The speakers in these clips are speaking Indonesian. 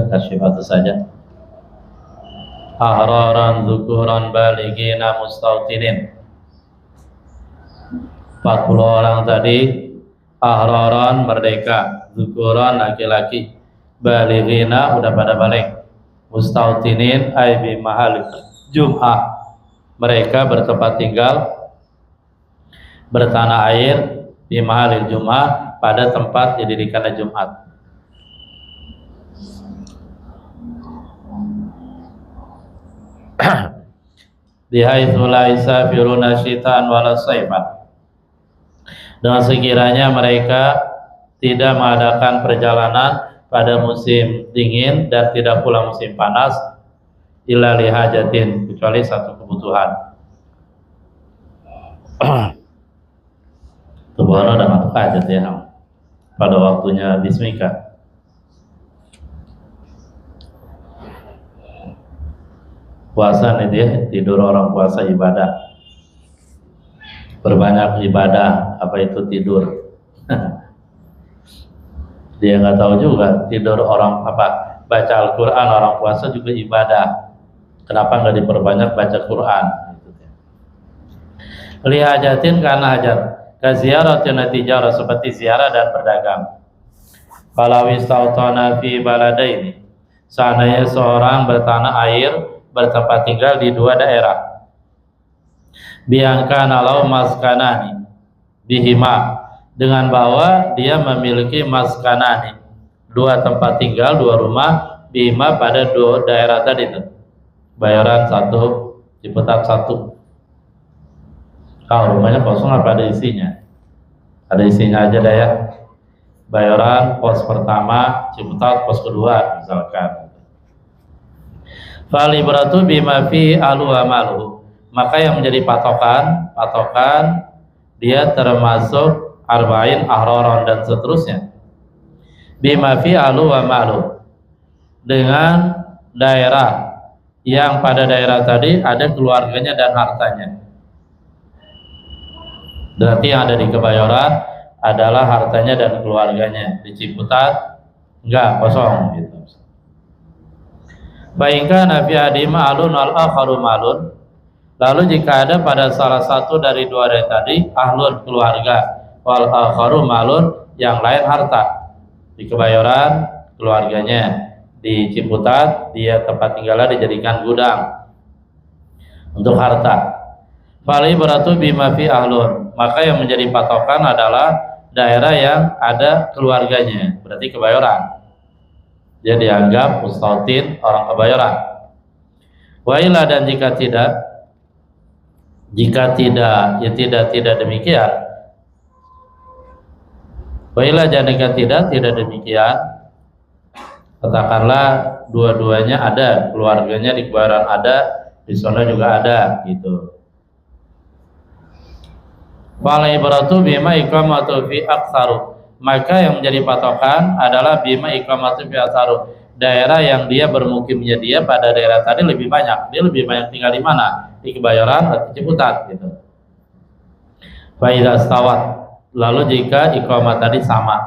kasyifatu saja. Ahraran dzukuran balighina mustautinin. 40 orang tadi ahraran merdeka, dzukuran laki-laki, balighina udah pada balik, mustautinin ay bi mahal jum'ah, mereka bertempat tinggal bertanah air di mahalil jum'ah, pada tempat didirikannya Jumat. Bihaitsu la yusafiruna syitan wala saifan, dengan sekiranya mereka tidak mengadakan perjalanan pada musim dingin dan tidak pula musim panas, illa lihajatin, kecuali satu kebutuhan. Tubuhana udah ngatuk hajat ya pada waktunya bismika. Puasa nih dia, tidur orang puasa ibadah, berbanyak ibadah. Apa itu tidur? Dia nggak tahu juga tidur orang apa, baca Al-Quran orang puasa juga ibadah. Kenapa nggak diperbanyak baca Quran? Lihajatin karena hajat, kaziaratin tijarah, seperti ziarah dan berdagang. Kalau wistautana fi baladaini, seandainya seorang bertanah air, bertempat tinggal di dua daerah, biangkana lau maskanani bihima, dengan bahwa dia memiliki maskanani, dua tempat tinggal, dua rumah, bihima pada dua daerah tadi itu, Bayaran satu, Ciputat satu. Kalau rumahnya kosong apa ada isinya? Ada isinya aja dah ya. Bayaran pos pertama, Ciputat pos kedua misalkan. Falibratu bima fi alu amalu, maka yang menjadi patokan dia termasuk arba'in ahroron dan seterusnya. Bima fi alu amalu, dengan daerah yang pada daerah tadi ada keluarganya dan hartanya. Berarti yang ada di Kebayoran adalah hartanya dan keluarganya. Di Ciputat enggak, kosong gitu. Baikkan nafi adima alun al akharu malun, lalu jika ada pada salah satu dari dua dari tadi ahlun keluarga, wal akharu malun yang lain harta. Di Kebayoran keluarganya, di Ciputat dia tempat tinggalnya dijadikan gudang untuk harta. Fali beratu bima fi ahlun, maka yang menjadi patokan adalah daerah yang ada keluarganya, berarti Kebayoran. Dia dianggap mustautin orang Kebayoran. Wa illa, dan jika tidak ya tidak demikian. Wa illa, dan jika tidak demikian, katakanlah dua-duanya ada, keluarganya di Kebayoran ada, di sana juga ada gitu. Fal ibratu bima iqamatu fi aktsaru, maka yang menjadi patokan adalah bima iqamatu fi aktsaru, daerah yang dia bermukimnya dia pada daerah tadi lebih banyak. Dia lebih banyak tinggal di mana? Di Kebayoran atau Ciputat gitu. Fa idza stawat, lalu jika iqamah tadi sama,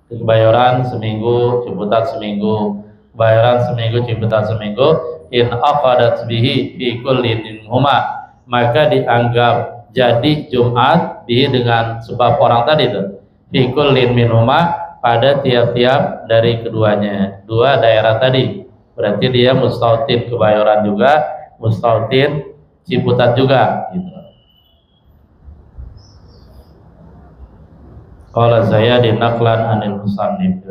di Kebayoran seminggu, Ciputat seminggu, Kebayoran seminggu, Ciputat seminggu, in aqadat bihi fi kullin minhuma, maka dianggap jadi Jumat dengan sebab orang tadi itu fi kullin minhuma, pada tiap-tiap dari keduanya, dua daerah tadi. Berarti dia mustautin Kebayoran juga, mustautin Ciputat juga gitu. Qala saya dinaklan anil musannif.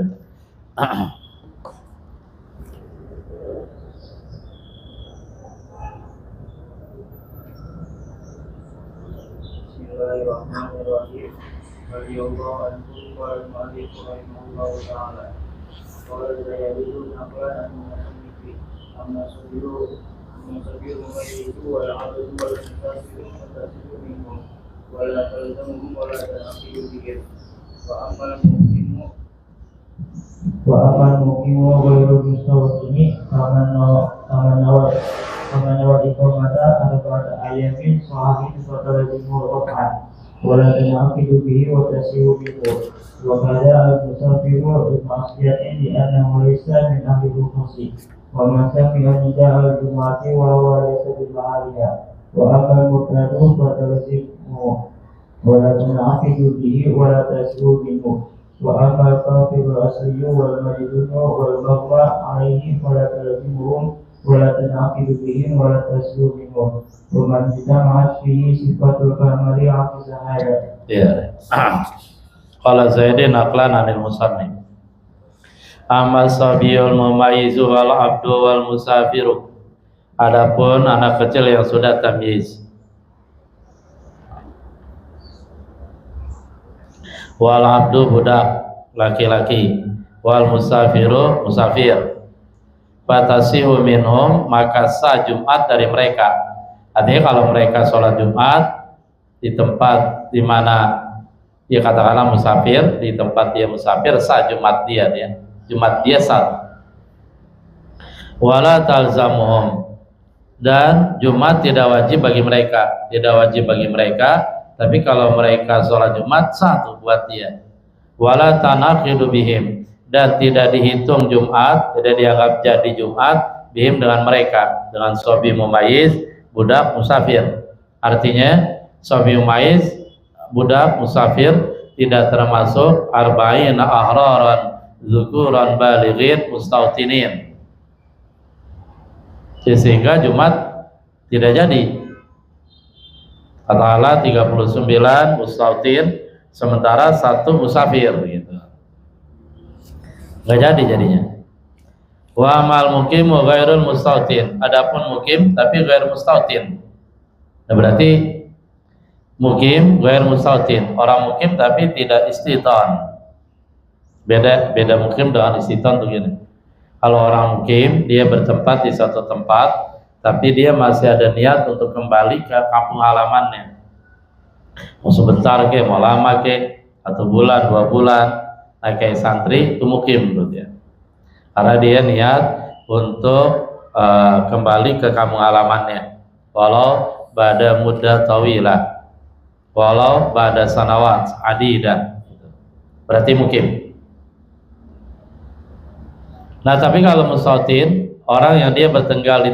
Bismillahirrahmanirrahim. Radhiyallahu anhu wa al-mu'allif rahimahullahu ta'ala. Qala sayyidu naqlan an-musannifi amma sabiru ghayruhu wa al-'abdu wa al-musafiru mutasilu minhum wa la talzamuhum wa la ta'aqilu bihim wa amal muqimu ghairu mustawtini Kamanawa iqamata arba'ata ayamin sahabi fatara jumhur rakaat ولا تنعقد به وتسير به وكذا المسافر بمعصية لأنه ليس من أهل الرخص ومن سمع نداء الجمعة وهو ليس بمعاليها وأما المرتد فتلزمه ولا تنعقد به ولا تسير منه وأما الكافر الأصلي والمجنون والمغمى عليه فلا تلزمهم ولا تنعقد بهم ولا تسير منهم ومن اجتمعت فيه صفة الكمال عكس هذا. Qala Zaidin naqlan anil musannif. Amma sabiyul mumayyizu wal abdu wal musafiru. Adapun anak kecil yang sudah tamyiz. Wal abdu budak laki-laki, wal musafiru musafir. Fatasihu minhum maka sah Jumat dari mereka. Artinya kalau mereka sholat Jumat di tempat di mana dia katakanlah musafir, di tempat dia musafir sah Jumat dia Jumat dia sah. Wala talzamuhum, dan Jumat tidak wajib bagi mereka, tapi kalau mereka sholat Jumat sah tuh buat dia. Wala tanaqidu bihim, dan tidak dihitung Jumat, tidak dianggap jadi Jumat bihim dengan mereka, dengan sobi mumayyiz, budak musafir. Artinya sobi mumayyiz, budak musafir tidak termasuk arba'ina ahraran dzukuran balighin mustautinin, sehingga Jumat tidak jadi. Katakanlah 39 mustautin sementara 1 musafir gitu, nggak jadi jadinya. Wa amal mukim wa ghairul mustautin, adapun mukim tapi ghair mustautin, nah, berarti mukim ghair mustautin, orang mukim tapi tidak istiton. Beda mukim dengan istiton tuh gini. Kalau orang mukim dia bertempat di suatu tempat tapi dia masih ada niat untuk kembali ke kampung halamannya, mau sebentar ke, mau lama ke, 1 bulan 2 bulan, nah kayak santri itu mukim menurut dia, karena dia niat untuk kembali ke kampung halamannya, walau pada mudah tawilah, walau pada sanawat adidah, berarti mukim. Nah tapi kalau mustautin, orang yang dia bertinggal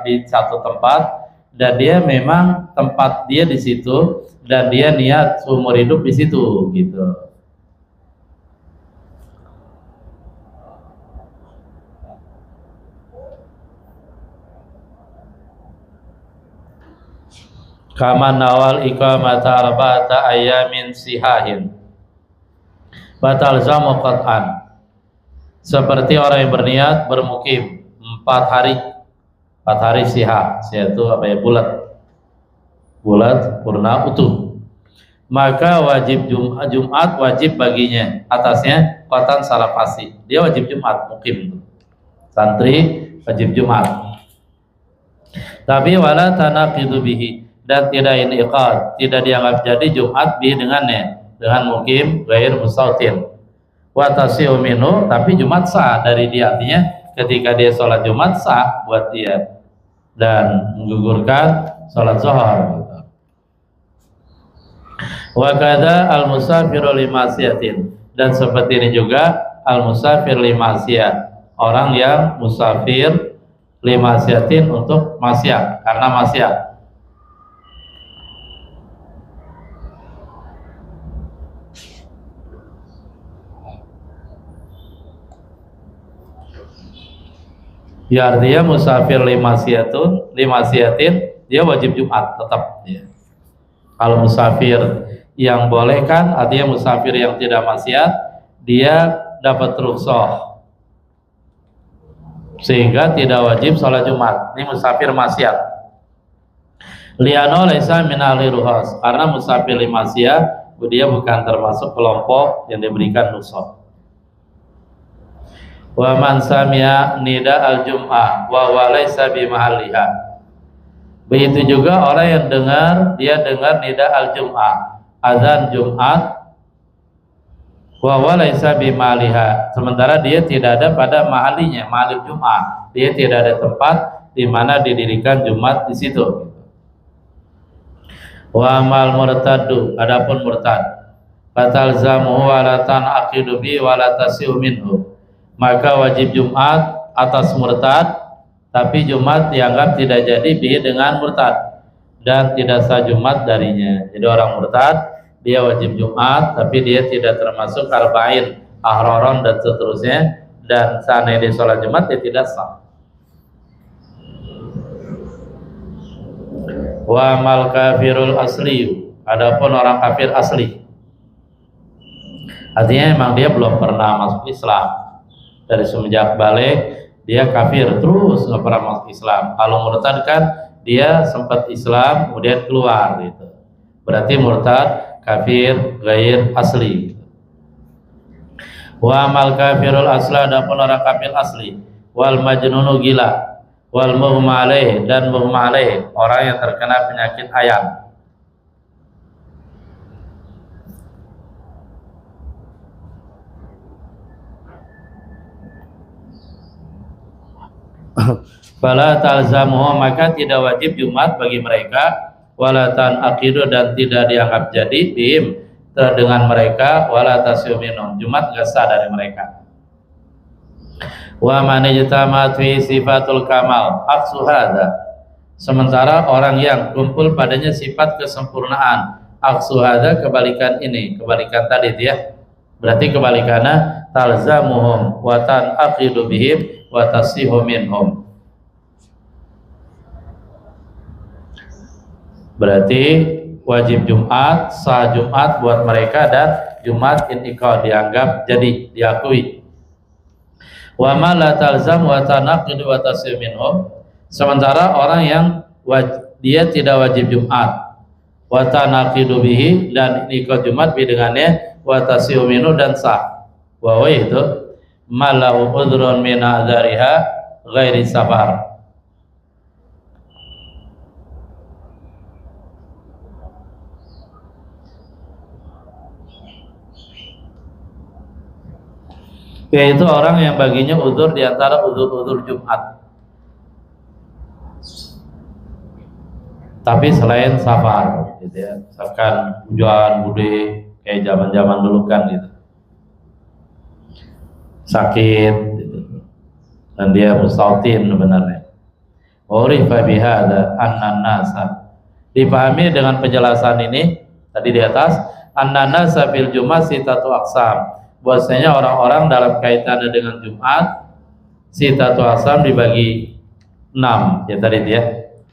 di satu tempat dan dia memang tempat dia di situ dan dia niat seumur hidup di situ gitu. Kama nawal iqamata arba'ata ayamin sihahin batal zamu qat'an, seperti orang yang berniat bermukim 4 hari sihah, yaitu apa ya, bulat purna utuh, maka wajib Jumat wajib baginya, atasnya qatan salah pasti, dia wajib Jumat, mukim santri wajib Jumat. Tapi wala tanaqidu bihi, dan tidak iniqad, tidak dianggap jadi Jumat bihi dengannya, dengan mukim ghair mustautin. Wa tasihu minhu, tapi Jumat sah dari dia, artinya ketika dia sholat Jumat sah buat dia dan menggugurkan sholat zuhur. Wa kadza al musafiru limasiyatin, dan seperti ini juga al musafir limasiyah, orang yang musafir limasiyatin untuk maksiat, karena maksiat. Ya artinya musafir limasiyatin dia wajib Jumat tetap ya. Kalau musafir yang boleh kan, artinya musafir yang tidak maksiat dia dapat rukhsah sehingga tidak wajib sholat Jumat. Ini musafir maksiat. Liano laisa min ahli rukhas, karena musafir limasiyah dia bukan termasuk kelompok yang diberikan rukhsah. Wa man sami'a nida al-jum'ah wa walaysa bi mahalliha, begitu juga orang yang dia dengar nida al-jum'ah, azan Jumat, wa walaysa bi mahalliha, sementara dia tidak ada pada mahalinya, mahal Jumat, dia tidak ada tempat di mana didirikan Jumat di situ. Wa amal murtaddu, adapun murtad, fatalzamuhu wa la tanaqidu bi wa la tasihu minhu, maka wajib Jumat atas murtad, tapi Jumat dianggap tidak jadi bi dengan murtad dan tidak sah Jumat darinya. Jadi orang murtad dia wajib Jumat tapi dia tidak termasuk arba'in, ahroron dan seterusnya, dan seandainya dia sholat Jumat dia tidak sah. Wa mal kafirul asli, adapun orang kafir asli, artinya memang dia belum pernah masuk Islam, dari semenjak balik dia kafir terus nggak pernah masuk Islam. Kalau murtad kan dia sempat Islam kemudian keluar gitu, berarti murtad kafir ghair asli. Wa mal kafirul asla, adapun orang kafir asli, wal majnunu gila, wal mughma alaih, dan mughma alaih orang yang terkena penyakit ayam. Fala talzamuhu, maka tidak wajib Jumat bagi mereka, wala tanaqidu, dan tidak dianggap jadi bihim dengan mereka, wala tasyu minhum, Jumat enggak sah dari mereka. Wa man ijtamat fi sifatul kamal aqsu hadza, sementara orang yang kumpul padanya sifat kesempurnaan, aqsu hadza, kebalikan ini, kebalikan tadi dia, berarti kebalikannya talzamuhum wa tanaqidu bihim wa tasihu minhum, berarti wajib Jumat, sah Jumat buat mereka, dan Jumat inqad dianggap jadi, diakui. Wa ma la talzam wa tanaqidu wa tasih minhum, sementara orang yang dia tidak wajib Jumat, wa tanaqidu bihi, dan inqad Jumat bi dengannya, wa tasih minhu, dan sah. Wa itu malahu udhrun min adzariha ghairi safar, yaitu orang yang baginya udzur di antara udzur-udzur Jumat, tapi selain safar gitu ya, misalkan hujan bude kayak zaman-zaman dulu kan gitu, sakit gitu, dan dia mustautin sebenarnya. Urifa bihadza anna nasa, dipahami dengan penjelasan ini tadi di atas, anna nasa fil Jumat sitatu aqsam, bahwasanya orang-orang dalam kaitannya dengan Jumat sitatu aqsam dibagi 6 ya tadi dia.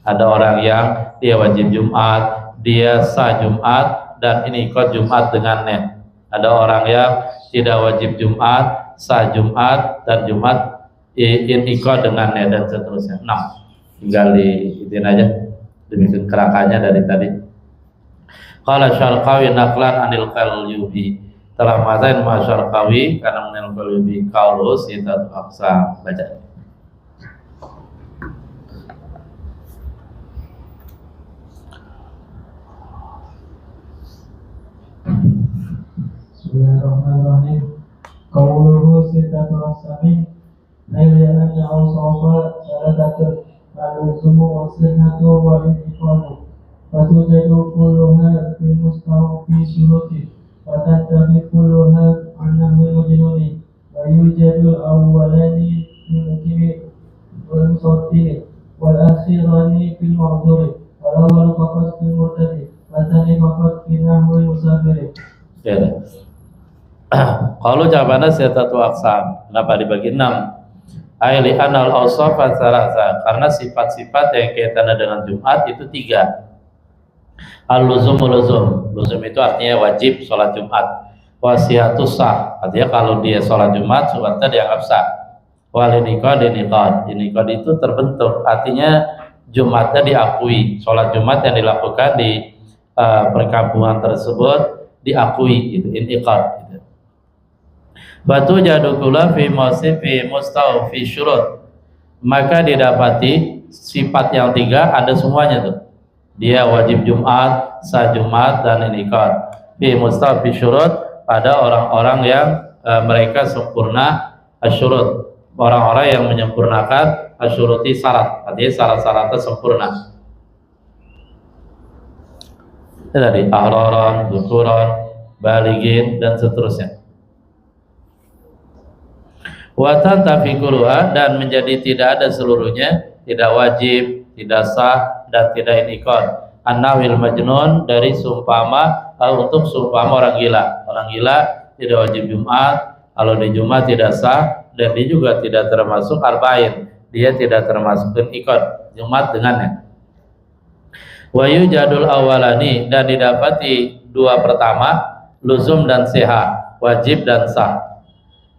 Ada orang yang dia wajib Jumat, dia sah Jumat, dan ini ikut Jumat dengannya. Ada orang yang tidak wajib Jumat, sah Jumat, dan Jumat ini ikut dengannya, dan seterusnya. 6, tinggal diitin aja demikian kerakanya dari tadi. Qala Syarqawi naqlan anil Qalyubi, telah mazain Syarqawi karena menil Qalyubi qaulus sitatu aqsam. Baca. Bismillahirrahmanirrahim. Qauluhu sitatu aqsamin ayya anna awsafa salatatu al-luzumu wa sihhatu wa al-intiqalu wa tujadu kulluha fi mustawfi syuruti wa tattabi kulluha annahu majnuni wa yujadu al-awwalani fi mukimi wal musattiri wal akhirani fil ma'dzuri wal awwalu faqat fil murtadi wa thani faqat fi nahwi musafiri. Ya. Kalau jawabannya sitatu aqsam, kenapa dibagi 6? Aili anal awsafa salasa, karena sifat-sifat yang kaitannya dengan Jumat itu 3. Al-luzum, luzum itu artinya wajib sholat Jumat. Wasihatu sah, artinya kalau dia sholat Jumat sholatnya dianggap sah. Waliniqad, iniqad itu terbentuk, artinya Jumatnya diakui, sholat Jumat yang dilakukan di perkampungan tersebut diakui, gitu, iniqad gitu. Batu jadukula fi mustawfi syurut, maka didapati sifat yang 3 ada semuanya tuh. Dia wajib Jumat, sah Jumat, dan iniqad fi mustawfi syurut, pada orang-orang yang mereka sempurna asyurut, orang-orang yang menyempurnakan asyuruti syarat, artinya syarat-syaratnya sempurna. Tadi ahraran, dzukuran, balighin dan seterusnya. Wa tantafiquluha, dan menjadi tidak ada seluruhnya, tidak wajib, tidak sah dan tidak inikon. An-nahwil majnun, dari sumpama untuk sumpama orang gila. Orang gila tidak wajib Jumat, kalau di Jumat tidak sah, dan dia juga tidak termasuk arba'in, dia tidak termasuk ikon Jumat dengannya. Wa yujadul awalani, dan didapati dua pertama, luzum dan siha, wajib dan sah.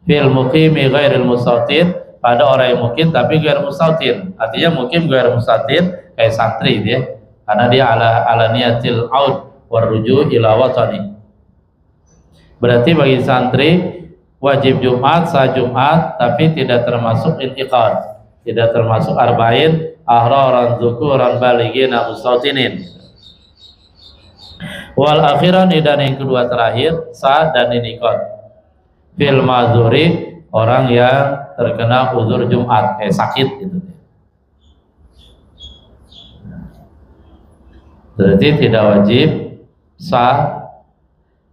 Fil muqimi ghairil musautin, pada orang yang mukim tapi ghair musautin. Artinya mukim ghair musautin kayak santri dia, karena dia ala niyatil aud waruju ila watani. Berarti bagi santri wajib Jumat, sah Jumat, tapi tidak termasuk intiqad, tidak termasuk arba'in, ahraran, dzukuran, balighin, mustautinin. Wal akhiran, dan yang kedua terakhir, sah dan intiqad. Fil mazuri, orang yang terkena uzur Jumat, kayak sakit gitu. Berarti tidak wajib sah,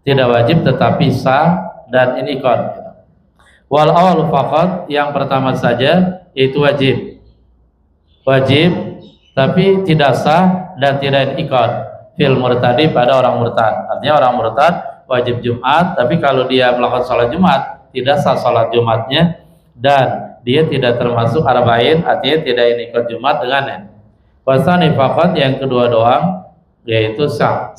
tidak wajib tetapi sah dan intiqad. Wal awal faqat, yang pertama saja itu wajib, tapi tidak sah dan tidak intiqad. Fil murtadi, pada orang murtad. Artinya orang murtad wajib Jumat, tapi kalau dia melakukan sholat Jumat tidak sah sholat Jumatnya, dan dia tidak termasuk arba'in, artinya tidak intiqad Jumat dengannya. Wasani faqat, yang kedua doang, yaitu sah.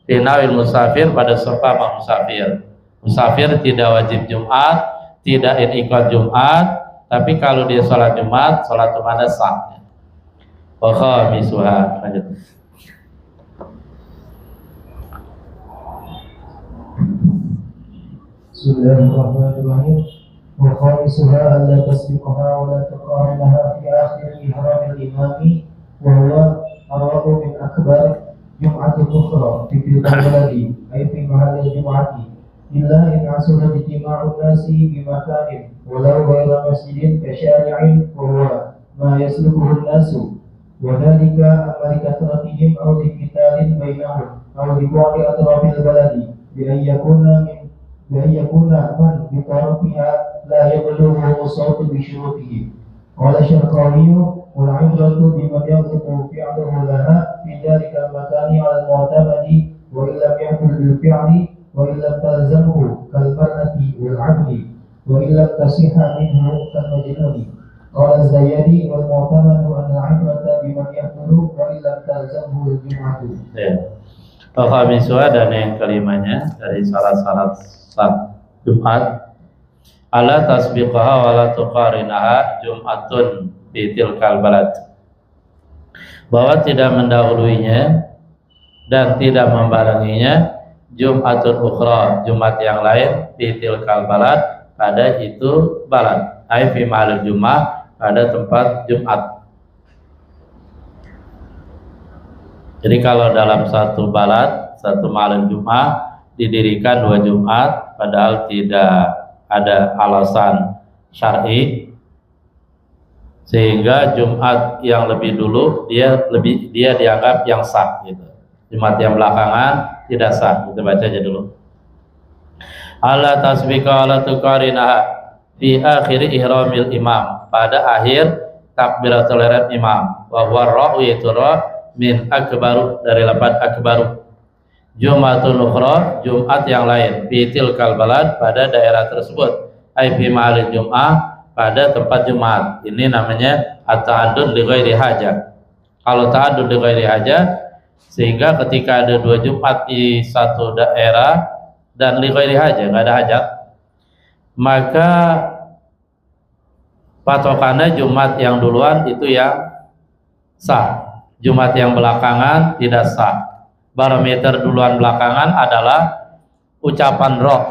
Finawil musafir, pada seumpama musafir. Musafir tidak wajib Jumat, tidak intiqad Jumat, tapi kalau dia sholat Jumat, sholat Jumatnya sah. Wa khamisuha, lanjut. Bismillahirrahmanirrahim. Wa khamisuha alla tasbiqaha wa la tuqarinaha fi akhir ihram al-imami wa huwa arabu min akbar jum'atin ukhra fi tilka baladi ay fi mahall al-jum'ati illa in asuna ijtima'u nasi bi makanin walau ghayra masjidin ka syari'in wa huwa ma yaslukuhu an-nasu wa dhalika amma likatratihim aw liqitalin bainahum aw li bu'di atrafil baladi bi an yakuna man bi tarafiha la yablughu sawtu bi syurutihi. Qala Syarqawiyyu wal 'ibratu biman yaqtu fi'luhu laha fi dhalika al-makani 'ala al-mu'tamadi wa illam ya'mul bil fi'li wa illam talzamhu kal mar'ati wal 'abdi wa illam tasihha minhu kal majnuni. Qala Az-Zayyadi wal mu'tamadu an al-'ibrata biman yaqulu wa illam talzamhu al-jum'atu. Al-khamiswa, dan yang kelimanya dari syarat-syarat Jumat, ala tasbiqaha wa la tuqarinaha jum'atun fi tilkal balad, bahwa tidak mendahuluinya dan tidak membarenginya Jum'atun ukhra, Jumat yang lain, fi tilkal balad, pada itu balad, ai fi ma'al Jum'ah, pada tempat Jumat. Jadi kalau dalam satu balad, satu malam Jum'ah didirikan dua Jumat, padahal tidak ada alasan syar'i, sehingga Jumat yang lebih dulu dia dianggap yang sah gitu. Jumat yang belakangan tidak sah. Kita baca aja dulu. Ala tasbika ala tuqarinaha fi akhir ihramil imam, pada akhir takbiratul ihram imam. Wa huwa ra'u, yaitu ra' min akbaru, dari lafaz akbaru. Jumatun ukhra, Jumat yang lain, fi tilkal balad, pada daerah tersebut, ai fi ma'al Jum'ah, pada tempat Jumat. Ini namanya at-ta'addud li ghairi hajah. Kalau ta'addud li ghairi hajah, sehingga ketika ada dua Jumat di satu daerah dan li ghairi hajah, enggak ada hajat, maka patokannya Jumat yang duluan itu yang sah, Jumat yang belakangan tidak sah. Barometer duluan belakangan adalah ucapan roh.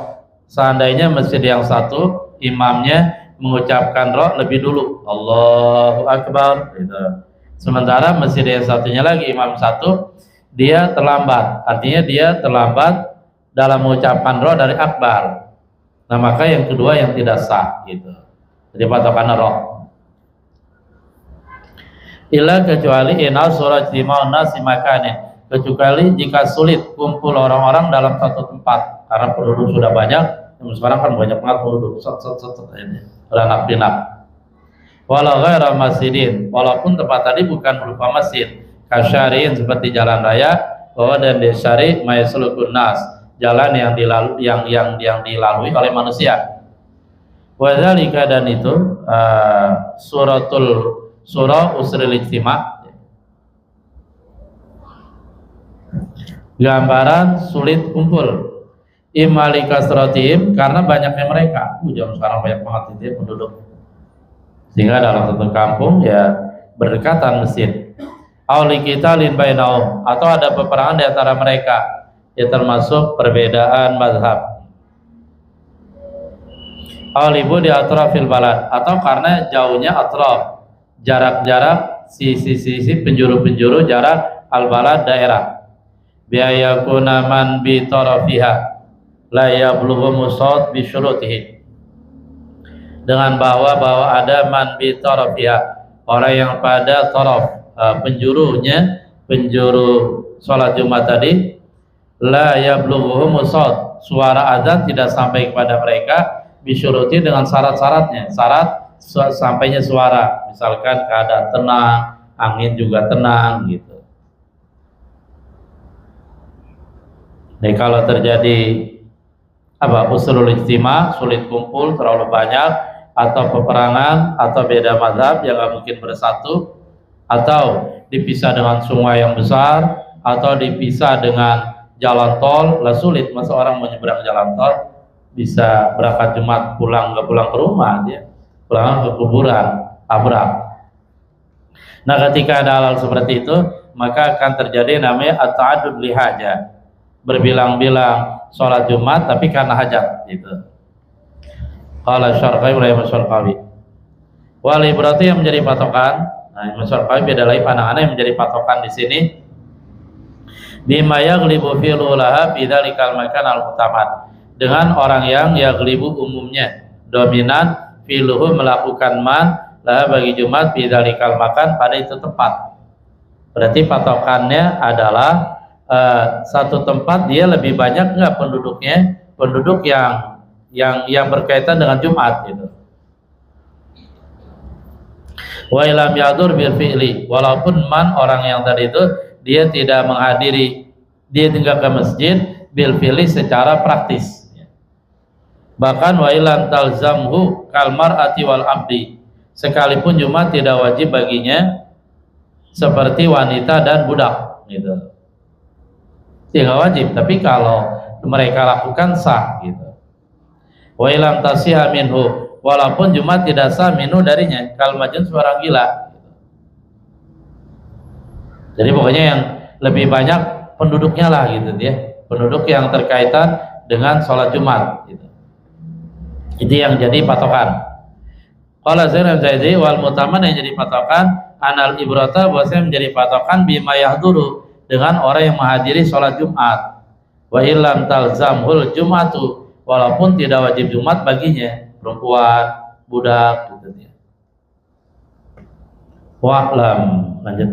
Seandainya masjid yang satu imamnya mengucapkan roh lebih dulu, Allahu Akbar gitu. Sementara masjid yang satunya lagi imam satu dia terlambat, artinya dia terlambat dalam mengucapkan roh dari akbar. Nah maka yang kedua yang tidak sah gitu. Jadi patokannya roh. Illa kecuali inal surat dima'un nasi makanin, kecuali jika sulit kumpul orang-orang dalam satu tempat karena penduduk sudah banyak. Sekarang kan banyak banget penduduk, ini beranak pinak. Walau ghaira masjidin, walaupun tempat tadi bukan berupa masjid, kasyariin seperti jalan raya, bahwa dan desari mayasulukun nas, jalan yang dilalui oleh manusia. Wadzalika, dan itu surah usril ijtima, gambaran sulit kumpul. Imali kasratihim, karena banyaknya mereka. Jam sekarang banyak banget itu penduduk, sehingga dalam satu kampung ya berdekatan masjid. Auli kita lin bainahum, atau ada peperangan di antara mereka, ya termasuk perbedaan mazhab. Aulibu di atrafil balad, atau karena jauhnya atraf, jarak-jarak sisi-sisi penjuru-penjuru jarak al-balad daerah. Biayakuna man bi tarafiha la yablughu musad bi syurutihi, dengan bahwa ada man bi tarafiha, orang yang pada taraf, penjuru sholat Jumat tadi, la yablughu musad, suara azan tidak sampai kepada mereka, bisyuruti, dengan syarat-syaratnya, syarat sampainya suara, misalkan keadaan tenang, angin juga tenang gitu. Jadi kalau terjadi usulul ijtima, sulit kumpul, terlalu banyak, atau peperangan, atau beda mazhab yang nggak mungkin bersatu, atau dipisah dengan sungai yang besar, atau dipisah dengan jalan tol, lah sulit. Masa orang menyeberang jalan tol bisa berangkat Jumat nggak pulang ke rumah, dia pulang ke kuburan, abrak. Nah, ketika ada hal seperti itu, maka akan terjadi namanya at-ta'addud li hajah, berbilang-bilang sholat Jumat tapi karena hajat gitu. Qala Syarqai Ibrahim Syarqawi. Wali berarti yang menjadi patokan. Nah, Imam Syarqawi beda lagi pandangannya. Yang menjadi patokan di sini, bima yaghlibu fi'luha fi dzalikal makan al-mutamad, dengan orang yang yaghlibu umumnya dominan fi'luhu melakukan man lah bagi Jumat fi dzalikal makan pada itu tempat. Berarti patokannya adalah satu tempat dia lebih banyak nggak penduduknya, penduduk yang berkaitan dengan Jumat gitu. Wa ilam yadur bil fi'li, walaupun man orang yang tadi itu dia tidak menghadiri, dia tinggal ke masjid bil fi'li secara praktis. Bahkan wa ilam talzamhu kal mar'ati wal abdi, sekalipun Jumat tidak wajib baginya seperti wanita dan budak gitu. Tidak wajib, tapi kalau mereka lakukan sah gitu. Wa ilam tasihha minhu, walaupun Jumat tidak sah minhu darinya, kal majnun, seorang gila gitu. Jadi pokoknya yang lebih banyak penduduknya lah gitu dia, penduduk yang terkaitan dengan sholat Jumat gitu. Itu yang jadi patokan. Qala Zainal Zaidi wal mutaman, yang jadi patokan anal ibrata, bahwasanya menjadi patokan bima yahduru, dengan orang yang menghadiri sholat Jumat. Wa illam talzamhul jumatu, walaupun tidak wajib Jumat baginya, perempuan, budak gitu dia. Wa'lam, lanjut.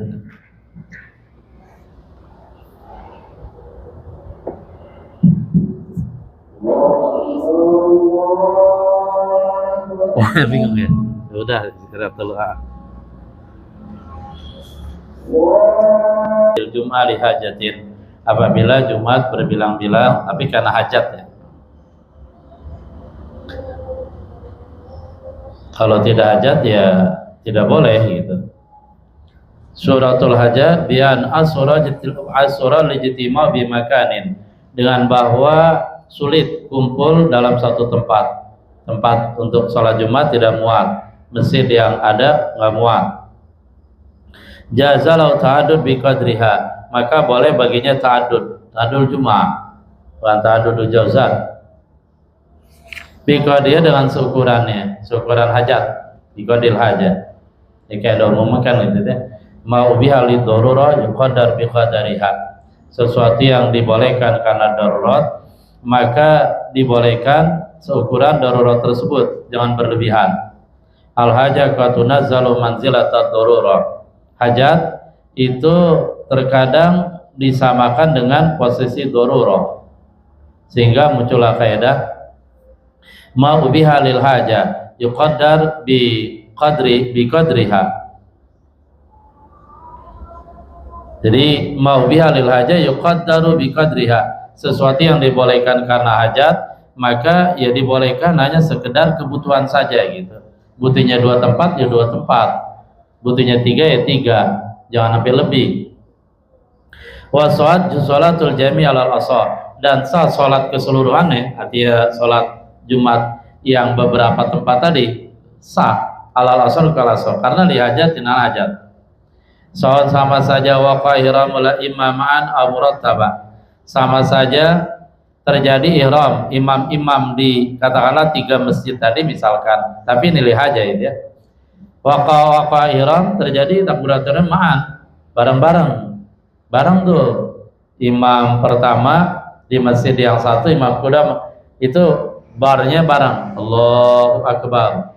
Bingung ya? Udah, segera dulu. Jumat li hajatin, apabila Jumat berbilang-bilang tapi karena hajat ya. Kalau tidak hajat ya tidak boleh gitu. Suratul hajat bian asura lijtima bimakanin, dengan bahwa sulit kumpul dalam satu tempat untuk sholat Jumat tidak muat, masjid yang ada nggak muat. Jazalau ta'adud biqadriha, maka boleh baginya ta'adud Jumat, bukan ta'adud jauzan. Biqadriha, dengan seukurannya, seukuran hajat, biqadril hajat. Ya kayak ada umum kan gitu ya. Mau biha li darurah yuqaddar biqadriha, sesuatu yang dibolehkan karena darurat, maka dibolehkan seukuran darurat tersebut, jangan berlebihan. Al hajatu tunazzalu manzilatat darurah, hajat itu terkadang disamakan dengan posisi darurah, sehingga muncullah kaidah ma ubiha lil haja yuqaddar bi qadriha. Jadi ma ubiha lil haja yuqaddaru bi qadriha, sesuatu yang dibolehkan karena hajat maka ya dibolehkan hanya sekedar kebutuhan saja gitu. Butuhnya 2 tempat ya 2 tempat, butuhnya 3 ya 3, jangan sampai lebih. Wa sholatul jami' alal asar, dan sah sholat keseluruhannya, artinya sholat Jumat yang beberapa tempat tadi sah alal asar kalasar, karena li hajat tinal hajat. Sama saja waqa ihramul imaman aw murattaba, sama saja terjadi ihram imam-imam di katakanlah 3 masjid tadi misalkan, tapi nilai hajat ya. Waqa ihram terjadi takbiratul ma'an bareng-bareng. Bareng tuh imam pertama di masjid yang satu, imam kedua itu barnya bareng, Allahu Akbar.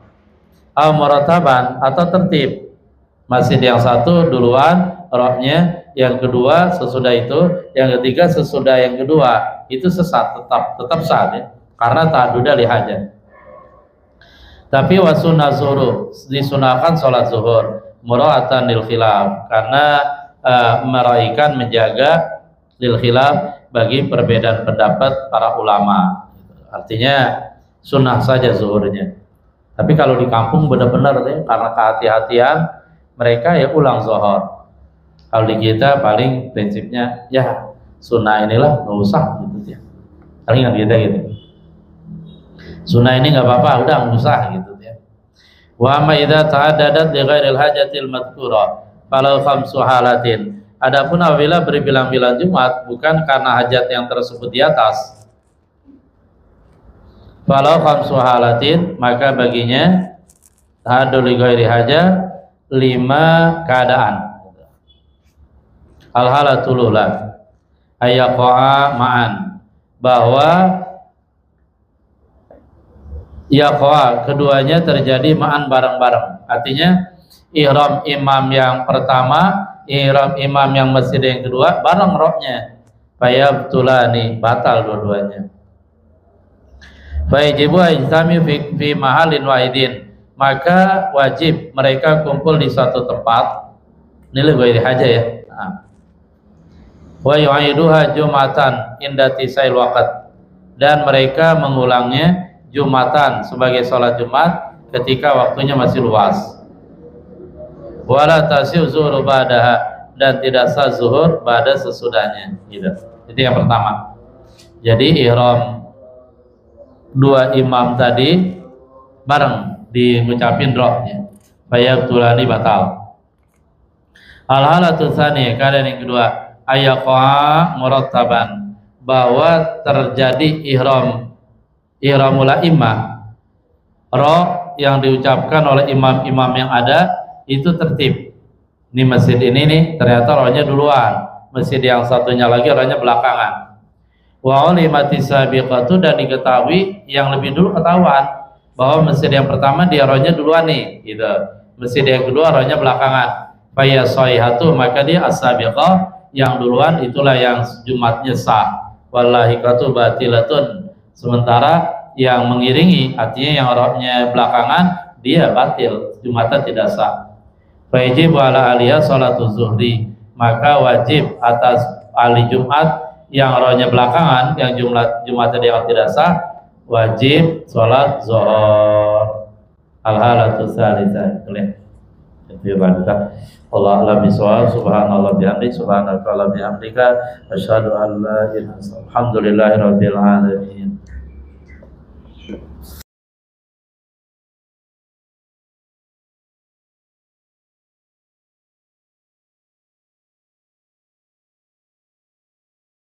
Aw murataban, atau tertib, masjid yang satu duluan rohnya, yang kedua sesudah itu, yang ketiga sesudah yang kedua, itu sesat, tetap sah ya, karena ta'adduda li hajat. Tapi wasunah zuhur, disunahkan sholat zuhur mura'atan lil khilaf, karena meraihkan, menjaga lil khilaf, bagi perbedaan pendapat para ulama. Artinya sunnah saja zuhurnya. Tapi kalau di kampung benar-benar deh, karena kehati-hatian mereka ya ulang zuhur. Kalau di kita paling prinsipnya ya sunnah inilah nggak usah gitu ya. Paling nggak kita gitu. Sunnah ini nggak apa-apa, udah nggak usah gitu ya. Wa ma idza ta'addadat li ghairil hajatil madhkura falau khamsu halatin. Adapun apabila berbilang-bilang Jumat bukan karena hajat yang tersebut di atas, falau khamsu halatin, maka baginya tahaddu li ghairi haja 5 keadaan. Al halatul ula ayaqa ma'an, bahwa yaqa keduanya terjadi ma'an bareng-bareng. Artinya ihram imam yang pertama, ihram imam yang masjid yang kedua bareng rohnya, fayabtulani, batal dua-duanya. Fayajibu ajtami fi mahalin wahidin, maka wajib mereka kumpul di suatu tempat. Ini lebih haja ya. Wa yu'iduha jumatan inda tisail waqt, dan mereka mengulangnya Jumatan sebagai sholat Jumat ketika waktunya masih luas. Wala tasih zuhur ba'daha, dan tidak sah zuhur pada sesudahnya gitu. Itu yang pertama. Jadi ihram 2 imam tadi bareng diucapin rohnya, fayabtulani, batal. Al-halatu tsani, keadaan yang kedua, ayaqa murattaban, bahwa terjadi ihramul a'immah, roh yang diucapkan oleh imam-imam yang ada itu tertib. Ini masjid ini nih ternyata rohnya duluan, masjid yang satunya lagi rohnya belakangan. Wa ulimati sabiqatu, dan diketahui yang lebih dulu ketahuan bahwa masjid yang pertama dia rohnya duluan nih gitu, masjid yang kedua rohnya belakangan. Faya sahihatu, maka dia as-sabiqah, yang duluan itulah yang Jumatnya sah. Wallahi katu batilatun, sementara yang mengiringi, artinya yang rohnya belakangan, dia batil, Jumatnya tidak sah. Wajib ala aliyah sholatu zuhri, maka wajib atas ahli Jumat yang rohnya belakangan, yang Jumatnya dia tidak sah, wajib sholat zuhur. Al-halatu tsalitsah. Itu ibadah. Allah a'lam bishawab. Subhanallah bihamdi, subhanaka wa bihamdika, asyhadu an la ilaha illallah, alhamdulillahirabbil alamin.